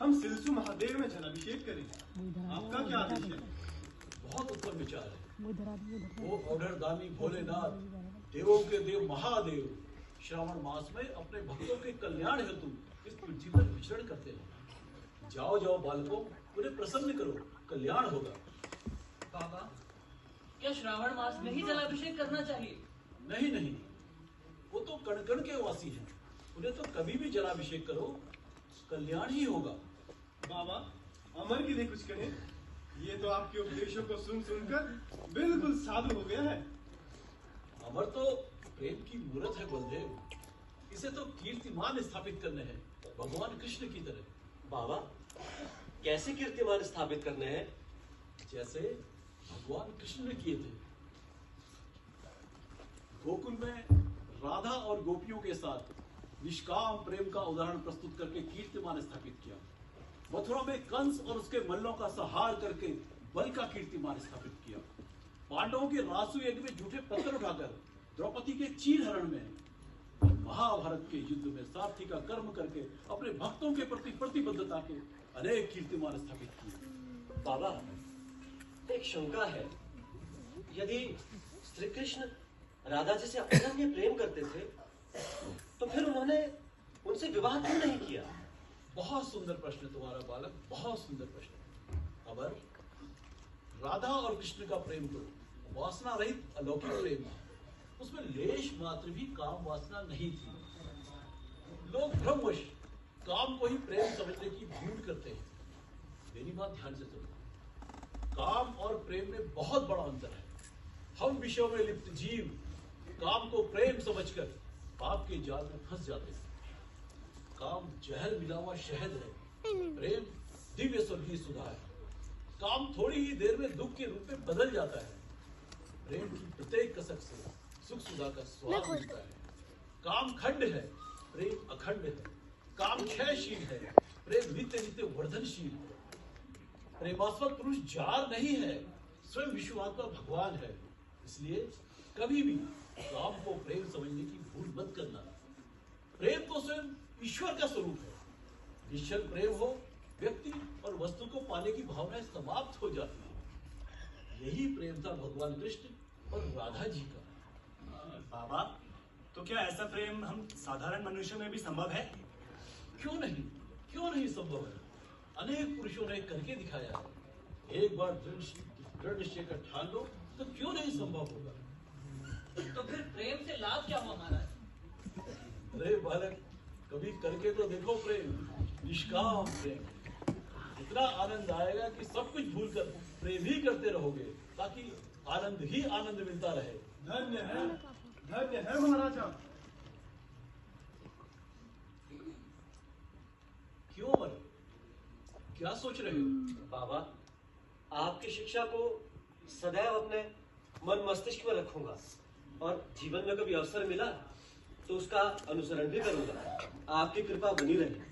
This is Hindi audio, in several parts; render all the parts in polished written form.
हम सिलसु महादेव में जलाभिषेक करें। आपका क्या आदेश है? बहुत उत्तम विचार है। वो औढ़रदानी भोलेनाथ, देवों के देव महादेव, श्रावण मास में अपने भक्तों के कल्याण हेतु इस पृथ्वी पर विचरण करते हैं। जाओ जाओ बालकों, उन्हें प्रसन्न करो, कल्याण होगा। बाबा, क्या श्रावण मास में ही जलाभिषेक करना चाहिए? नहीं नहीं, वो तो कण कण के वासी हैं, उन्हें तो कभी भी जलाभिषेक करो, कल्याण ही होगा। बाबा, अमर के लिए कुछ करें। ये तो आपके उपदेशों को सुन सुनकर बिल्कुल साधु हो गया है। अमर तो प्रेम की मूर्त है बलदेव, इसे तो कीर्तिमान स्थापित करने हैं, भगवान कृष्ण की तरह। बाबा, कैसे कीर्तिमान स्थापित करने हैं? जैसे भगवान कृष्ण ने किए थे। गोकुल में राधा और गोपियों के साथ निष्काम प्रेम का उदाहरण प्रस्तुत करके कीर्तिमान स्थापित किया। मथुरा में कंस और उसके मल्लों का संहार करके बल का कीर्तिमान स्थापित किया। पांडवों के रासु यज्ञ में झूठे पत्थर उठाकर द्रौपदी के चीर हरण में, महाभारत के युद्ध में सारथी का कर्म करके अपने भक्तों के प्रति प्रतिबद्धता के अनेक कीर्तिमान स्थापित किए। बाबा, एक शंका है। यदि श्री कृष्ण राधा जी से अनन्य प्रेम करते थे, तो फिर उन्होंने उनसे विवाह क्यों नहीं किया? बहुत सुंदर प्रश्न तुम्हारा बालक, बहुत सुंदर प्रश्न। अबर, राधा और कृष्ण का प्रेम तो वासना रहित अलौकिक प्रेम था, उसमें लेश मात्र भी काम वासना नहीं थी। लोग भ्रमवश काम को ही प्रेम समझने की भूल करते हैं। मेरी बात ध्यान से सुनो, काम और प्रेम में बहुत बड़ा अंतर है। हम विषयों में लिप्त जीव काम को प्रेम समझकर पाप के जाल में फंस जाते हैं। काम जहर मिला हुआ शहद है, प्रेम दिव्य स्वर्गीय सुधा है। काम थोड़ी ही देर में दुख के रूप में बदल जाता है। प्रेम की प्रत्येक कसक से सुख सुधा का स्वाद मिलता है। काम खंड है, प्रेम अखंड है। काम क्षयशील है, प्रेम नित्य नित्य वर्धनशील है। प्रेमास्पद पुरुष जार नहीं है, स्वयं विश्वात्मा भगवान है। इसलिए कभी भी काम को प्रेम समझने की भूल मत करना। प्रेम तो स्वयं ईश्वर का स्वरूप है। निश्चल प्रेम हो, व्यक्ति और वस्तु को पाने की भावना समाप्त हो जाती है। यही प्रेम था भगवान कृष्ण और राधा जी का। बाबा, तो क्या ऐसा प्रेम हम साधारण मनुष्यों में भी संभव है? क्यों नहीं, क्यों नहीं संभव है। अनेक पुरुषों ने करके दिखाया है। एक बार दृढ़ निश्चय कर ठान लो तो क्यों नहीं संभव होगा। तो फिर प्रेम से लाभ क्या हुआ महाराज? अरे बालक, कभी करके तो देखो प्रेम, निष्काम प्रेम। इतना आनंद आएगा कि सब कुछ भूल कर प्रेम ही करते रहोगे, ताकि आनंद ही आनंद मिलता रहे। धन्य है महाराजा। क्यों अमर, क्या सोच रहे हो? बाबा, आपकी शिक्षा को सदैव अपने मन मस्तिष्क में रखूंगा और जीवन में कभी अवसर मिला तो उसका अनुसरण भी करूंगा। आपकी कृपा बनी रहे।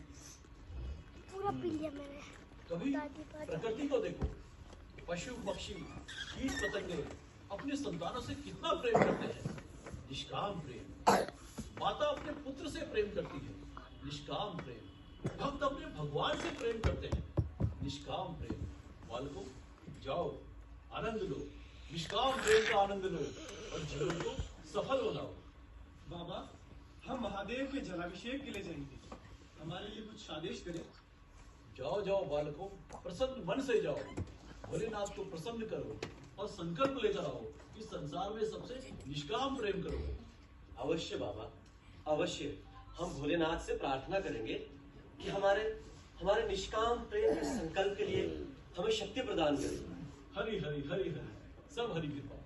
पूरा पी लिया मैंने। कभी प्रकृति को देखो, पशु पक्षी कीट पतंगे अपने संतानों से कितना प्रेम करते हैं, निष्काम प्रेम। माता अपने पुत्र से प्रेम करती है, निष्काम प्रेम। भक्त अपने भगवान से प्रेम करते हैं, निष्काम प्रेम। बालकों, जाओ आनंद लो, निष्काम प्रेम का आनंद लो और जीवन को सफल बनाओ। बाबा, हम महादेव के जलाभिषेक के लिए जाएंगे, हमारे लिए कुछ आदेश करें। जाओ जाओ बालकों, प्रसन्न मन से जाओ। भोलेनाथ को प्रसन्न करो और संकल्प लेकर आओ कि संसार में सबसे निष्काम प्रेम करो। अवश्य बाबा, अवश्य। हम भोलेनाथ से प्रार्थना करेंगे कि हमारे निष्काम प्रेम के संकल्प के लिए हमें शक्ति प्रदान करें। हरि हरि हरि हरि, सब हरि कृपा।